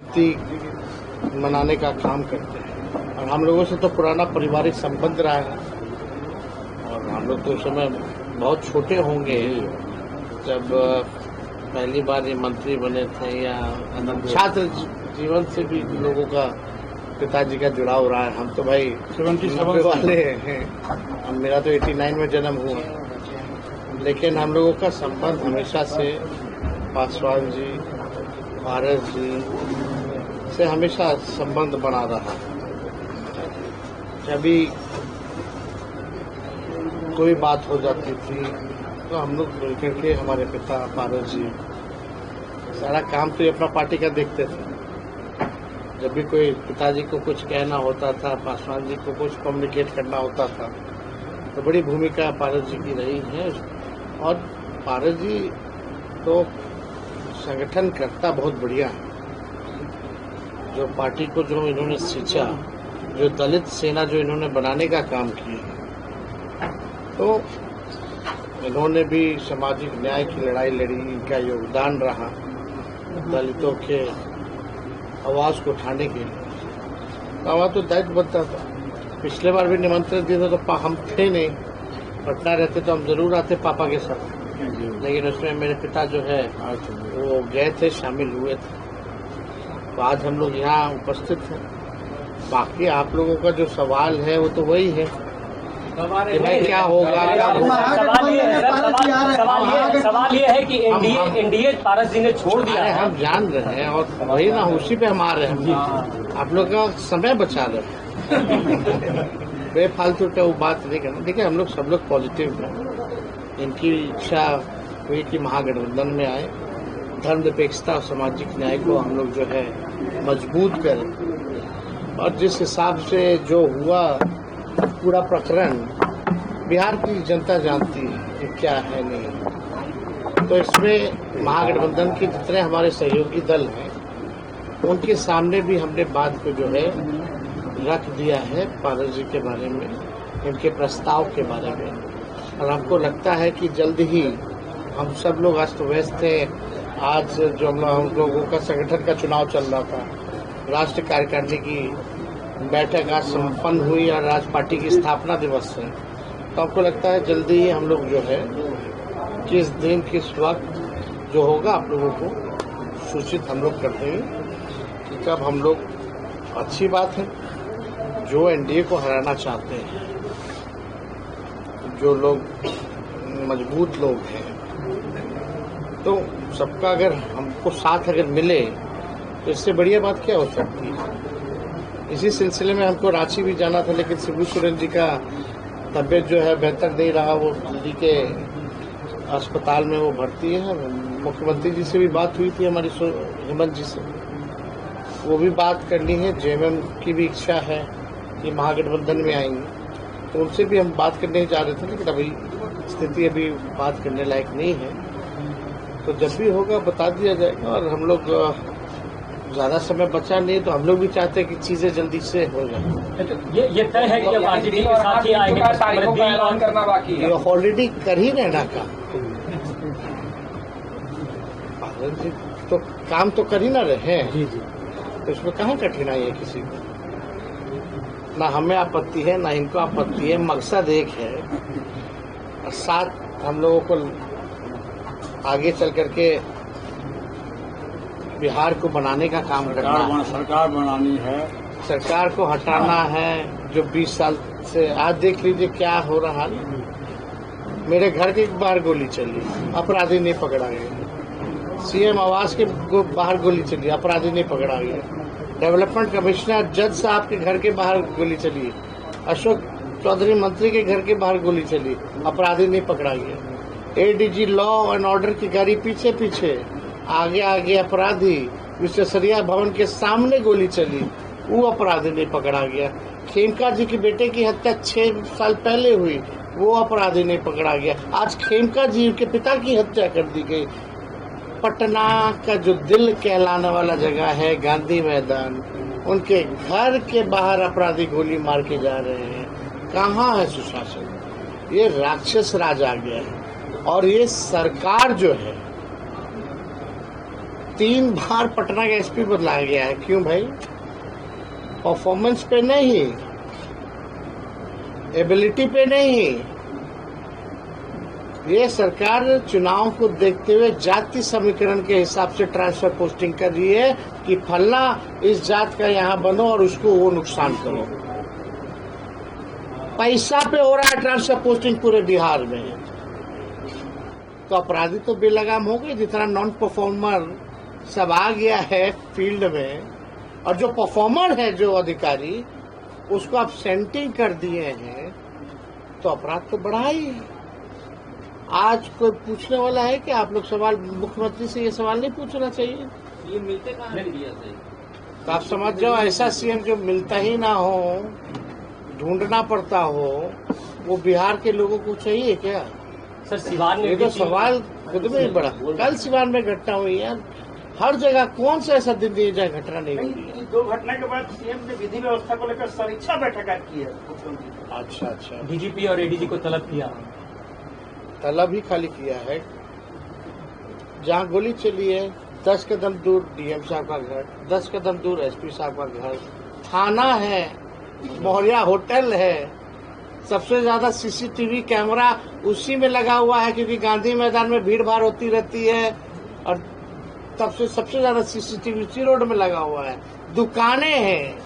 मुक्ति मनाने का काम करते हैं। और हम लोगों से तो पुराना पारिवारिक संबंध रहा है, और हम लोग तो उस समय बहुत छोटे होंगे जब पहली बार ये मंत्री बने थे, या छात्र जीवन से भी लोगों का पिताजी का जुड़ाव रहा है। हम तो भाई 77 वाले हैं, अब मेरा तो 89 में जन्म हुआ, लेकिन हम लोगों का संबंध हमेशा से पासवान जी, पारस जी से हमेशा संबंध बना रहा। जब भी कोई बात हो जाती थी तो हम लोग मिलकर के, हमारे पिता पारस जी सारा काम तो ये अपना पार्टी का देखते थे। जब भी कोई पिताजी को कुछ कहना होता था, पासवान जी को कुछ कम्युनिकेट करना होता था, तो बड़ी भूमिका पारस जी की रही है। और पारस जी तो संगठन करता बहुत बढ़िया है। जो पार्टी को जो इन्होंने सींचा, जो दलित सेना जो इन्होंने बनाने का काम किया, तो इन्होंने भी सामाजिक न्याय की लड़ाई लड़ी, इनका योगदान रहा दलितों के आवाज़ को उठाने के लिए। तो हमारा तो दायित्व बनता था। पिछले बार भी निमंत्रण दिया था तो हम थे नहीं, पटना रहते तो हम जरूर आते पापा के साथ, लेकिन उसमें मेरे पिता जो है वो गए थे, शामिल हुए थे। तो आज हम लोग यहाँ उपस्थित हैं। बाकी आप लोगों का जो सवाल है वो तो वही है कि भाई क्या होगा। सवाल ये है कि एनडीए पारस जी ने छोड़ दिया है। हम जान रहे हैं, और वही ना, उसी पे हम आ रहे हैं। आप लोग का समय बचा रहे हैं, बेफालतू का वो बात नहीं करना। देखिए, हम लोग सब लोग पॉजिटिव हैं। इनकी इच्छा हुई कि महागठबंधन में आए, धर्मनिरपेक्षता और सामाजिक न्याय को हम लोग जो है मजबूत करें। और जिस हिसाब से जो हुआ पूरा प्रकरण, बिहार की जनता जानती है कि क्या है नहीं। तो इसमें महागठबंधन के जितने हमारे सहयोगी दल हैं, उनके सामने भी हमने बात को जो है रख दिया है, पारस जी के बारे में, इनके प्रस्ताव के बारे में। और हमको लगता है कि जल्द ही हम सब लोग अस्त व्यस्त थे। आज जो हम लोगों का संगठन का चुनाव चल रहा था, राष्ट्रीय कार्यकारिणी की बैठक आज संपन्न हुई और आज पार्टी की स्थापना दिवस है। तो हमको लगता है जल्दी ही हम लोग जो है किस दिन किस वक्त जो होगा आप लोगों को सूचित हम लोग कर देंगे कि कब हम लोग। अच्छी बात है, जो एनडीए को हराना चाहते हैं, जो लोग मजबूत लोग हैं, तो सबका अगर हमको साथ अगर मिले तो इससे बढ़िया बात क्या हो सकती है। इसी सिलसिले में हमको रांची भी जाना था, लेकिन शिबू सोरेन जी का तबीयत जो है बेहतर नहीं रहा। वो दिल्ली के अस्पताल में वो भर्ती है। मुख्यमंत्री जी से भी बात हुई थी हमारी, हेमंत जी से, वो भी बात करनी है। जेएमएम की भी इच्छा है कि महागठबंधन में आएंगे, तो उनसे भी हम बात करने जा रहे थे, लेकिन अभी स्थिति अभी बात करने लायक नहीं है। तो जब भी होगा बता दिया जाएगा। और हम लोग ज़्यादा समय बचा नहीं, तो हम लोग भी चाहते हैं कि चीज़ें जल्दी से हो जाए। ये तय है कि आरजेडी के साथ ही आएंगे, करना बाकी है। ऑलरेडी कर ही रहना का तो काम तो कर ही ना रहे हैं, तो इसमें कहाँ कठिनाई है किसी को। ना हमें आपत्ति है, ना इनको आपत्ति है। मकसद एक है, और साथ हम लोगों को आगे चल करके बिहार को बनाने का काम करना है। सरकार बनानी है, सरकार को हटाना है। जो 20 साल से, आज देख लीजिए क्या हो रहा है। मेरे घर के बाहर गोली चली, अपराधी नहीं पकड़ा गया। सीएम आवास के बाहर गोली चली, अपराधी नहीं पकड़ा गया। डेवलपमेंट कमिश्नर जज साहब के घर के बाहर गोली चली, अशोक चौधरी मंत्री के घर के बाहर गोली चली, अपराधी नहीं पकड़ा गया। एडीजी लॉ एंड ऑर्डर की गाड़ी पीछे पीछे, आगे आगे अपराधी। विश्वेश्वरैया भवन के सामने गोली चली, वो अपराधी नहीं पकड़ा गया। खेमका जी के बेटे की हत्या 6 साल पहले हुई, वो अपराधी नहीं पकड़ा गया। आज खेमका जी के पिता की हत्या कर दी गई। पटना का जो दिल कहलाने वाला जगह है गांधी मैदान, उनके घर के बाहर अपराधी गोली मार के जा रहे हैं। कहाँ है सुशासन? ये राक्षस राज आ गया है। और ये सरकार जो है, 3 बार पटना का एसपी बदलाया गया है। क्यों भाई? परफॉर्मेंस पे नहीं, एबिलिटी पे नहीं। ये सरकार चुनाव को देखते हुए जाति समीकरण के हिसाब से ट्रांसफर पोस्टिंग कर रही है कि फलना इस जात का यहाँ बनो और उसको वो नुकसान करो। पैसा पे हो रहा है ट्रांसफर पोस्टिंग पूरे बिहार में। तो अपराधी तो बेलगाम हो गए, जितना नॉन परफॉर्मर सब आ गया है फील्ड में, और जो परफॉर्मर है जो अधिकारी उसको आप सेंटिंग कर दिए हैं, तो अपराध तो बढ़ा ही है। आज कोई पूछने वाला है कि आप लोग सवाल मुख्यमंत्री से ये सवाल नहीं पूछना चाहिए? ये मिलते कहाँ हैं मीडिया से? तो आप समझ जाओ, ऐसा सीएम जो मिलता ही ना हो, ढूंढना पड़ता हो, वो बिहार के लोगों को चाहिए क्या? सर सिवान में ये तो सवाल खुद में ही बड़ा। कल सिवान में घटना हुई है, हर जगह कौन सा ऐसा दिन नहीं जहाँ घटना नहीं हुई है? 2 घटना के बाद सीएम ने विधि व्यवस्था को लेकर समीक्षा बैठक की है मुख्यमंत्री। अच्छा, डीजीपी और एडीजी को तलब किया। तलब ही खाली किया है। जहाँ गोली चली है 10 कदम दूर डीएम साहब का घर, 10 कदम दूर एसपी साहब का घर, थाना है, मोहरिया होटल है, सबसे ज्यादा सीसीटीवी कैमरा उसी में लगा हुआ है, क्योंकि गांधी मैदान में भीड़ भाड़ होती रहती है और तब से सबसे ज्यादा सीसीटीवी उसी रोड में लगा हुआ है। दुकानें हैं।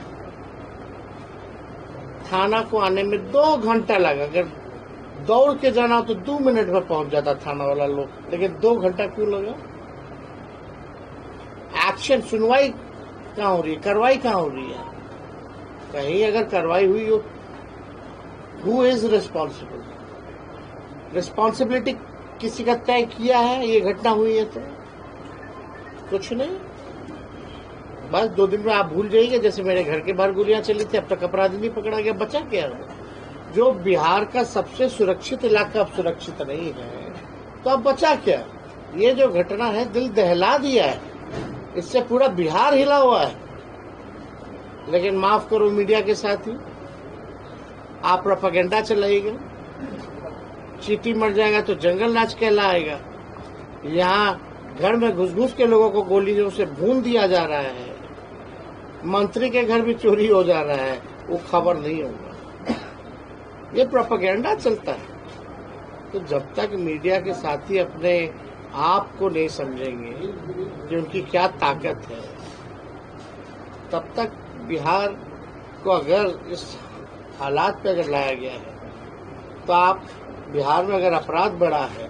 थाना को आने में 2 घंटा लगा। अगर दौड़ के जाना हो तो 2 मिनट में पहुंच जाता थाना वाला लोग, लेकिन 2 घंटा क्यों लगा? एक्शन, सुनवाई कहाँ हो रही है, कार्रवाई कहाँ हो रही है? कहीं अगर कार्रवाई हुई हो, हु इज रिस्पॉन्सिबल? रिस्पॉन्सिबिलिटी किसी का तय किया है? ये घटना हुई है तो कुछ नहीं, बस 2 दिन में आप भूल जाइए। जैसे मेरे घर के बाहर गोलियां चली थी, अब तक अपराधी नहीं पकड़ा गया, बचा क्या? जो बिहार का सबसे सुरक्षित इलाका अब सुरक्षित नहीं है, तो अब बचा क्या? ये जो घटना है दिल दहला दिया है, इससे पूरा बिहार हिला हुआ है। लेकिन माफ करो मीडिया के साथ ही आप प्रोपेगेंडा चलाइएगा, चींटी मर जाएगा तो जंगल राज कहलाएगा। यहाँ घर में घुस के लोगों को गोलियों से भून दिया जा रहा है, मंत्री के घर भी चोरी हो जा रहा है, वो खबर नहीं होगा। ये प्रोपेगेंडा चलता है। तो जब तक मीडिया के साथी अपने आप को नहीं समझेंगे कि उनकी क्या ताकत है, तब तक बिहार को अगर इस हालात पे अगर लाया गया है, तो आप बिहार में अगर अपराध बढ़ा है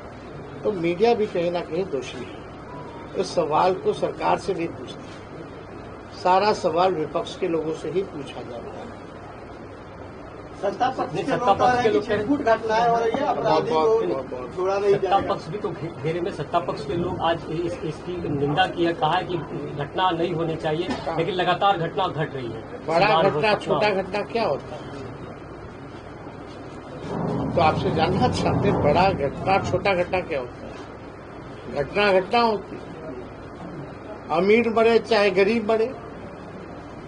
तो मीडिया भी कहीं ना कहीं दोषी है। इस सवाल को सरकार से नहीं पूछती, सारा सवाल विपक्ष के लोगों से ही पूछा जा रहा है। सत्ता पक्ष के लोग छिटपुट घटनाएं हो रही है, अपराधी को छोड़ा नहीं सत्ता जाएगा। पक्ष भी तो घेरे में, सत्ता पक्ष के लोग आज इसकी निंदा की है, कहा है कि घटना नहीं होनी चाहिए, लेकिन लगातार घटना घट रही है। बड़ा घटना छोटा घटना क्या होता है? तो आपसे जानना चाहते हैं, बड़ा घटना छोटा घटना क्या होता है? घटना घटना होती है। अमीर मरे चाहे गरीब मरे,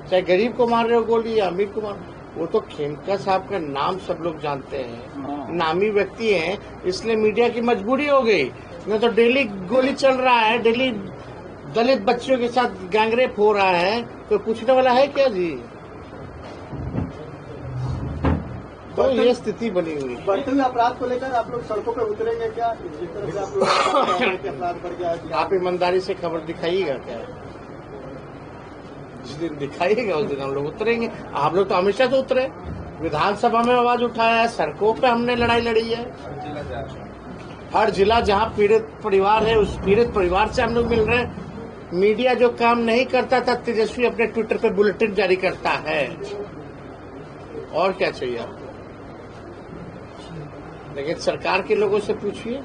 चाहे गरीब को मार रहे हो गोली या अमीर को मार, वो तो खेमका साहब का नाम सब लोग जानते हैं, नामी व्यक्ति हैं, इसलिए मीडिया की मजबूरी हो गई। नहीं तो डेली गोली चल रहा है, डेली दलित बच्चियों के साथ गैंगरेप हो रहा है, कोई पूछने वाला है क्या जी? तो ये स्थिति बनी हुई है। बढ़ते हुए अपराध को लेकर आप लोग सड़कों पर उतरेंगे क्या? जिस तरह से आप लोग अपराध बढ़ गया है, आप ईमानदारी से खबर दिखाइएगा क्या? जिस दिन दिखाइएगा उस दिन हम लोग उतरेंगे। आप लोग तो हमेशा से उतरे, विधानसभा में आवाज उठाया है, सड़कों पे हमने लड़ाई लड़ी है। हर जिला जहाँ पीड़ित परिवार है, उस पीड़ित परिवार से हम लोग मिल रहे हैं। मीडिया जो काम नहीं करता था, तेजस्वी अपने ट्विटर पे बुलेटिन जारी करता है। और क्या चाहिए आपको? लेकिन सरकार के लोगों से पूछिए,